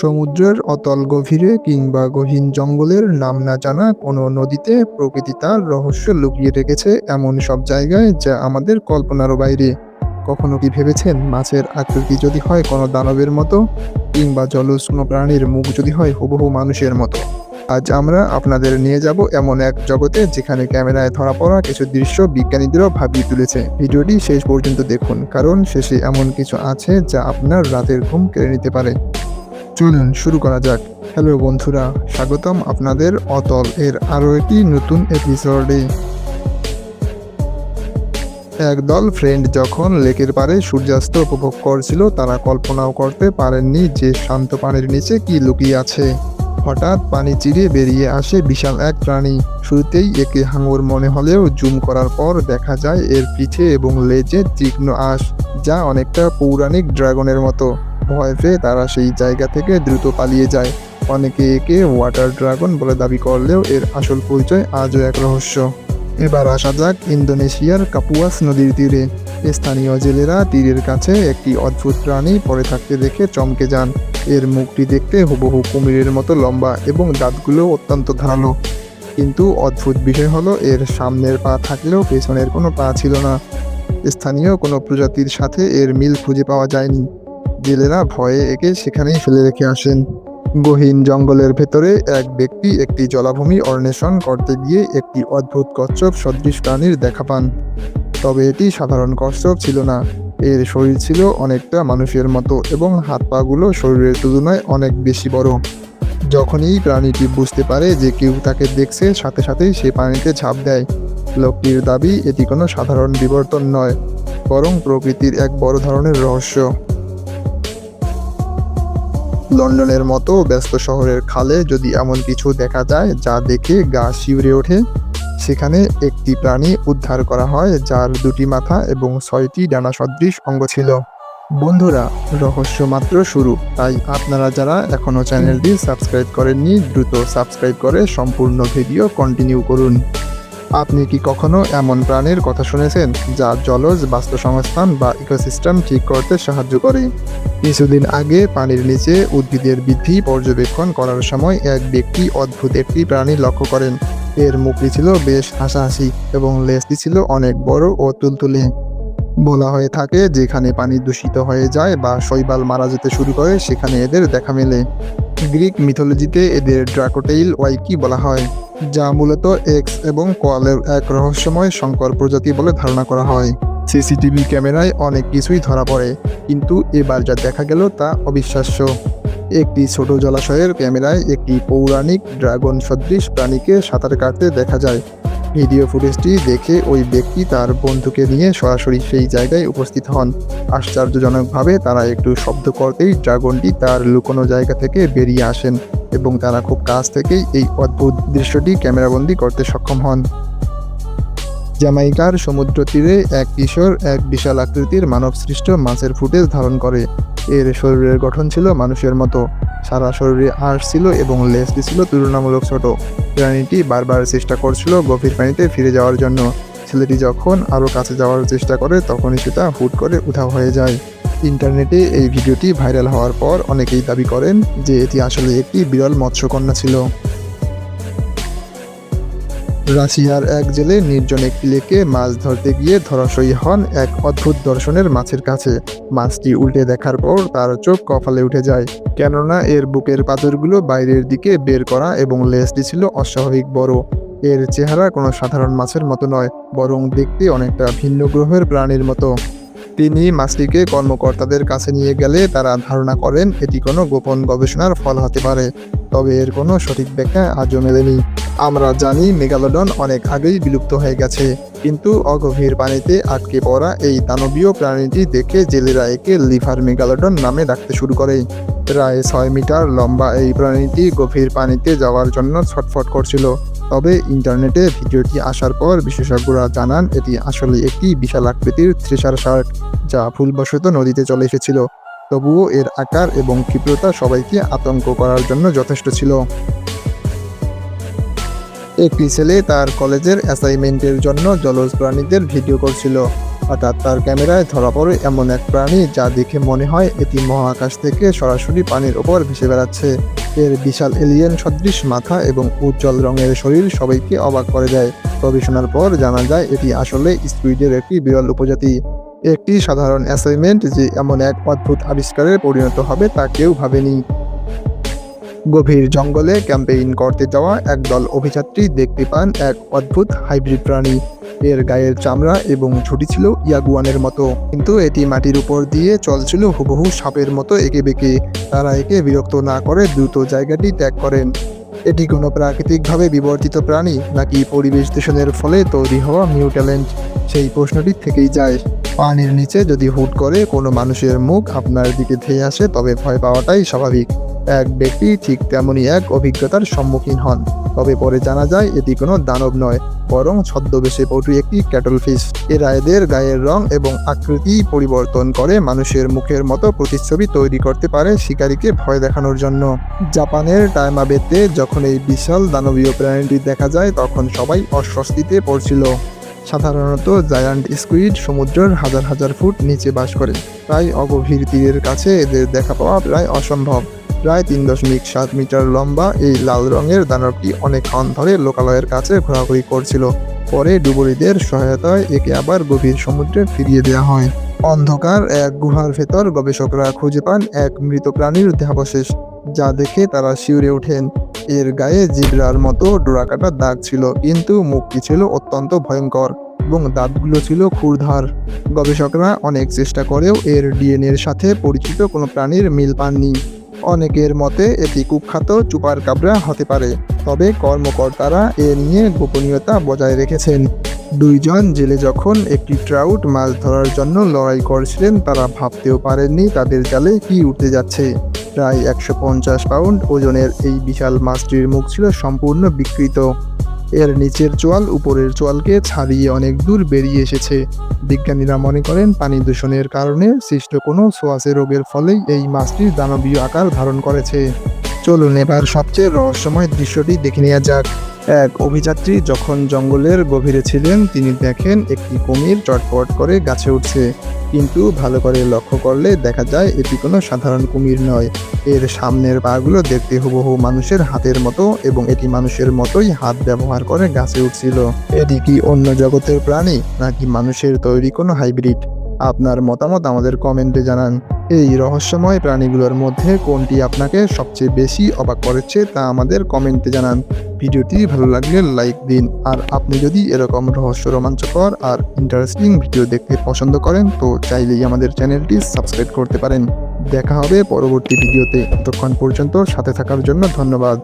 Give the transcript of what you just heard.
সমুদ্রের অতল গভীরে কিংবা গহীন জঙ্গলের নাম না জানা কোনো নদীতে প্রকৃতি তার রহস্য লুকিয়ে রেখেছে এমন সব জায়গায় যা আমাদের কল্পনারও বাইরে। কখনো কি ভেবেছেন মাছের আকৃতি যদি হয় কোনো দানবের মতো, কিংবা জলজ কোনো প্রাণীর মুখ যদি হয় হুবহু মানুষের মতো? আজ আমরা আপনাদের নিয়ে যাব এমন এক জগতে যেখানে ক্যামেরায় ধরা পড়া কিছু দৃশ্য বিজ্ঞানীদেরও ভাবিয়ে তুলেছে। ভিডিওটি শেষ পর্যন্ত দেখুন, কারণ শেষে এমন কিছু আছে যা আপনার রাতের ঘুম কেড়ে নিতে পারে। চলুন শুরু করা যাক। হ্যালো বন্ধুরা, স্বাগতম আপনাদের অতল এর আরও একটি নতুন এপিসোডে। একদল ফ্রেন্ড যখন লেকের পাড়ে সূর্যাস্ত উপভোগ করছিল, তারা কল্পনাও করতে পারেননি যে শান্ত পানির নিচে কি লুকিয়ে আছে। হঠাৎ পানি চিরে বেরিয়ে আসে বিশাল এক প্রাণী। শুরুতেই একে হাঙর মনে হলেও জুম করার পর দেখা যায় এর পিঠে এবং লেজে তীক্ষ্ণ আঁশ, যা অনেকটা পৌরাণিক ড্রাগনের মতো। ভয় পেয়ে তারা সেই জায়গা থেকে দ্রুত পালিয়ে যায়। অনেকে একে ওয়াটার ড্রাগন বলে দাবি করলেও এর আসল পরিচয় আজও এক রহস্য। এবার আসা যাক ইন্দোনেশিয়ার কাপুয়াস নদীর তীরে। স্থানীয় জেলেরা তীরের কাছে একটি অদ্ভুত প্রাণী পড়ে থাকতে দেখে চমকে যান। এর মুখটি দেখতে হুবহু কুমিরের মতো লম্বা এবং দাঁতগুলো অত্যন্ত ধারালো। কিন্তু অদ্ভুত বিষয় হলো এর সামনের পা থাকলেও পেছনের কোনো পা ছিল না। স্থানীয় কোনো প্রজাতির সাথে এর মিল খুঁজে পাওয়া যায়নি। জেলেরা ভয়ে একে সেখানেই ফেলে রেখে আসেন। গহীন জঙ্গলের ভেতরে এক ব্যক্তি একটি জলাভূমি অন্বেষণ করতে গিয়ে একটি অদ্ভুত কচ্ছপ সদৃশ প্রাণীর দেখা পান। তবে এটি সাধারণ কচ্ছপ ছিল না। এর শরীর ছিল অনেকটা মানুষের মতো এবং হাত পাগুলো শরীরের তুলনায় অনেক বেশি বড়। যখনই প্রাণীটি বুঝতে পারে যে কেউ তাকে দেখছে, সাথে সাথেই সে পানিতে ঝাঁপ দেয়। লোকটির দাবি এটি কোনো সাধারণ বিবর্তন নয়, বরং প্রকৃতির এক বড় ধরনের রহস্য। লন্ডনের মতো ব্যস্ত শহরের খালে যদি এমন কিছু দেখা যায় যা দেখে গা শিউরে ওঠে, সেখানে একটি প্রাণী উদ্ধার করা হয় যার দুটি মাথা এবং 6টি ডানা সদৃশ অঙ্গ ছিল। বন্ধুরা, রহস্য মাত্র শুরু, তাই আপনারা যারা এখনও চ্যানেলটি সাবস্ক্রাইব করেননি, দ্রুত সাবস্ক্রাইব করে সম্পূর্ণ ভিডিও কন্টিনিউ করুন। আপনি কি কখনো এমন প্রাণীর কথা শুনেছেন যা জলজ বাস্তুসংস্থান বা ইকোসিস্টেম ঠিক করতে সাহায্য করে? কিছুদিন আগে পানির নিচে উদ্ভিদের বৃদ্ধি পর্যবেক্ষণ করার সময় এক ব্যক্তি অদ্ভুত একটি প্রাণী লক্ষ্য করেন। এর মুখটি ছিল বেশ হাসাহাসি এবং লেজটি ছিল অনেক বড় ও তুলতুলে। বলা হয়ে থাকে যেখানে পানি দূষিত হয়ে যায় বা শৈবাল মারা যেতে শুরু করে, সেখানে এদের দেখা মেলে। গ্রিক মিথোলজিতে এদের ড্রাকোটেইল ওয়াইকি বলা হয়, যা মূলত এক্স এবং কোয়ালের এক রহস্যময় সংকর প্রজাতি বলে ধারণা করা হয়। সিসিটিভি ক্যামেরায় অনেক কিছুই ধরা পড়ে, কিন্তু এবার যা দেখা গেল তা অবিশ্বাস্য। একটি ছোট জলাশয়ের ক্যামেরায় একটি পৌরাণিক ড্রাগন সদৃশ প্রাণীকে সাঁতার কাটতে দেখা যায়। ভিডিও ফুটেজটি দেখে ওই ব্যক্তি তার বন্ধুকে নিয়ে সরাসরি সেই জায়গায় উপস্থিত হন। আশ্চর্যজনকভাবে তারা একটু শব্দ করতেই ড্রাগনটি তার লুকোনো জায়গা থেকে বেরিয়ে আসেন এবং তারা খুব কাছ থেকেই এই অদ্ভুত দৃশ্যটি ক্যামেরাবন্দি করতে সক্ষম হন। জ্যামাইকার সমুদ্র তীরে এক কিশোর এক বিশাল আকৃতির মানবসৃষ্ট মাছের ফুটেজ ধারণ করে। এর শরীরের গঠন ছিল মানুষের মতো, সারা শরীরে আঁশ ছিল এবং লেজটি ছিল তুলনামূলক ছোট। প্রাণীটি বারবার চেষ্টা করছিল গভীর পানিতে ফিরে যাওয়ার জন্য। ছেলেটি যখন আরও কাছে যাওয়ার চেষ্টা করে, তখনই সেটা হুট করে উধাও হয়ে যায়। ইন্টারনেটে এই ভিডিওটি ভাইরাল হওয়ার পর অনেকেই দাবি করেন যে এটি আসলে একটি বিরল মৎস্যকন্যা ছিল। রাশিয়ার এক জেলে নির্জন একটি লেকে মাছ ধরতে গিয়ে ধরাশয়ী হন এক অদ্ভুত দর্শনের মাছের কাছে। মাছটি উল্টে দেখার পর তার চোখ কপালে উঠে যায়, কেননা এর বুকের পাথরগুলো বাইরের দিকে বের করা এবং লেজটি ছিল অস্বাভাবিক বড়। এর চেহারা কোনো সাধারণ মাছের মতো নয়, বরং দেখতে অনেকটা ভিন্ন গ্রহের প্রাণীর মতো। তিনি মাছটিকে কর্মকর্তাদের কাছে নিয়ে গেলে তারা ধারণা করেন এটি কোনো গোপন গবেষণার ফল হতে পারে, তবে এর কোনো সঠিক ব্যাখ্যা আজও মেলেনি। আমরা জানি মেগালোডন অনেক আগেই বিলুপ্ত হয়ে গেছে, কিন্তু অগভীর পানিতে আটকে পড়া এই দানবীয় প্রাণীটি দেখে জেলেরা একে লিভার মেগালোডন নামে ডাকতে শুরু করে। প্রায় 6 মিটার লম্বা এই প্রাণীটি গভীর পানিতে যাওয়ার জন্য ছটফট করছিল। তবে ইন্টারনেটে ভিডিওটি আসার পর বিশেষজ্ঞরা জানান এটি আসলে একটি বিশাল আকৃতির থ্রেশার শার্ক, যা ভুলবশত নদীতে চলে এসেছিল। তবুও এর আকার এবং ক্ষিপ্রতা সবাইকে আতঙ্ক করার জন্য যথেষ্ট ছিল। একটি ছেলে তার কলেজের অ্যাসাইনমেন্টের জন্য জলজ প্রাণীদের ভিডিও করছিল। হঠাৎ তার ক্যামেরায় ধরা পড়ে এমন এক প্রাণী যা দেখে মনে হয় এটি মহাকাশ থেকে সরাসরি পানির ওপর ভেসে বেড়াচ্ছে। এর বিশাল এলিয়েন সদৃশ মাথা এবং উজ্জ্বল রঙের শরীর সবাইকে অবাক করে দেয়। গবেষণার পর জানা যায় এটি আসলে স্কুইডের একটি বিরল উপজাতি। একটি সাধারণ অ্যাসাইনমেন্ট যে এমন এক অদ্ভুত আবিষ্কারে পরিণত হবে তা কেউ ভাবেনি। গভীর জঙ্গলে ক্যাম্পেইন করতে যাওয়া একদল অভিযাত্রী দেখতে পান এক অদ্ভুত হাইব্রিড প্রাণী। এর গায়ের চামড়া এবং ঝুঁটি ছিল ইয়াগুয়ানের মতো, কিন্তু এটি মাটির উপর দিয়ে চলছিল হুবহু সাপের মতো এঁকে বেঁকে। তারা একে বিরক্ত না করে দ্রুত জায়গাটি ত্যাগ করেন। এটি কোনো প্রাকৃতিকভাবে বিবর্তিত প্রাণী নাকি পরিবেশ দূষণের ফলে তৈরি হওয়া মিউট্যালেন্ট, সেই প্রশ্নটি থেকেই যায়। পানির নিচে যদি হুট করে কোনো মানুষের মুখ আপনার দিকে ধেয়ে আসে তবে ভয় পাওয়াটাই স্বাভাবিক। এক ব্যক্তি ঠিক তেমনই এক অভিজ্ঞতার সম্মুখীন হন। তবে পরে জানা যায় এটি কোনো দানব নয়, বরং ছদ্মবেশে পটু একটি ক্যাটলফিশ। এরা এদের গায়ের রং এবং আকৃতি পরিবর্তন করে মানুষের মুখের মতো প্রতিচ্ছবি তৈরি করতে পারে শিকারীকে ভয় দেখানোর জন্য। জাপানের টাইমাবেতে যখন এই বিশাল দানবীয় প্রাণীটি দেখা যায় তখন সবাই অস্বস্তিতে পড়ছিল। সাধারণত জায়ান্ট স্কুইড সমুদ্রের হাজার হাজার ফুট নিচে বাস করে, তাই অগভীর তীরের কাছে এদের দেখা পাওয়া প্রায় অসম্ভব। প্রায় 3.7 মিটার লম্বা এই লাল রঙের দানবটি অনেকক্ষণ ধরে লোকালয়ের কাছে ঘোরাঘুরি করছিল। পরে ডুবুরিদের সহায়তায় একে আবার গভীর সমুদ্রে ফিরিয়ে দেওয়া হয়। অন্ধকার এক গুহার ভেতর গবেষকরা খুঁজে পান এক মৃত প্রাণীর দেহাবশেষ, যা দেখে তারা শিউরে ওঠেন। এর গায়ে জিব্রার মতো ডোরাকাটা দাগ ছিল, কিন্তু মুখটি ছিল অত্যন্ত ভয়ঙ্কর এবং দাঁতগুলো ছিল ক্ষুরধার। গবেষকরা অনেক চেষ্টা করেও এর ডিএনএর সাথে পরিচিত কোনো প্রাণীর মিল পাননি। অনেকের মতে এটি কুখ্যাত চুপার কাবরা হতে পারে, তবে কর্মকর্তারা এ নিয়ে গোপনীয়তা বজায় রেখেছেন। দুইজন জেলে যখন একটি ট্রাউট মাছ ধরার জন্য লড়াই করছিলেন তারা ভাবতেও পারেননি তাদের জালে কি উঠতে যাচ্ছে। প্রায় 150 পাউন্ড ওজনের এই বিশাল মাছটির মুখ ছিল সম্পূর্ণ বিকৃত। এর নিচের চোয়াল উপরের চোয়ালকে ছাড়িয়ে অনেক দূর বেরিয়ে এসেছে। বিজ্ঞানীরা মনে করেন পানি দূষণের কারণে সৃষ্ট কোনো ছোঁয়াচে রোগের ফলেই এই মাছটির দানবীয় আকার ধারণ করেছে। চলুন এবার সবচেয়ে রহস্যময় দৃশ্যটি দেখে নেওয়া যাক। এক অভিযাত্রী যখন জঙ্গলের গভীরে ছিলেন তিনি দেখেন একটি কুমির চটপট করে গাছে উঠছে, কিন্তু ভালো করে লক্ষ্য করলে দেখা যায় এটি কোনো সাধারণ কুমির নয়। এর সামনের পাগুলো দেখতে হুবহু মানুষের হাতের মতো এবং এটি মানুষের মতোই হাত ব্যবহার করে গাছে উঠছিল। এটি কি অন্য জগতের প্রাণী নাকি মানুষের তৈরি কোনো হাইব্রিড? আপনার মতামত আমাদের কমেন্টে জানান। এই রহস্যময় প্রাণীগুলোর মধ্যে কোনটি আপনাকে সবচেয়ে বেশি অবাক করেছে তা আমাদের কমেন্টে জানান। ভিডিওটি ভালো লাগলে লাইক দিন, আর আপনি যদি এরকম রহস্য রোমাঞ্চকর আর ইন্টারেস্টিং ভিডিও দেখতে পছন্দ করেন তো চাইলেই আমাদের চ্যানেলটি সাবস্ক্রাইব করতে পারেন। দেখা হবে পরবর্তী ভিডিওতে। ততক্ষণ পর্যন্ত সাথে থাকার জন্য ধন্যবাদ।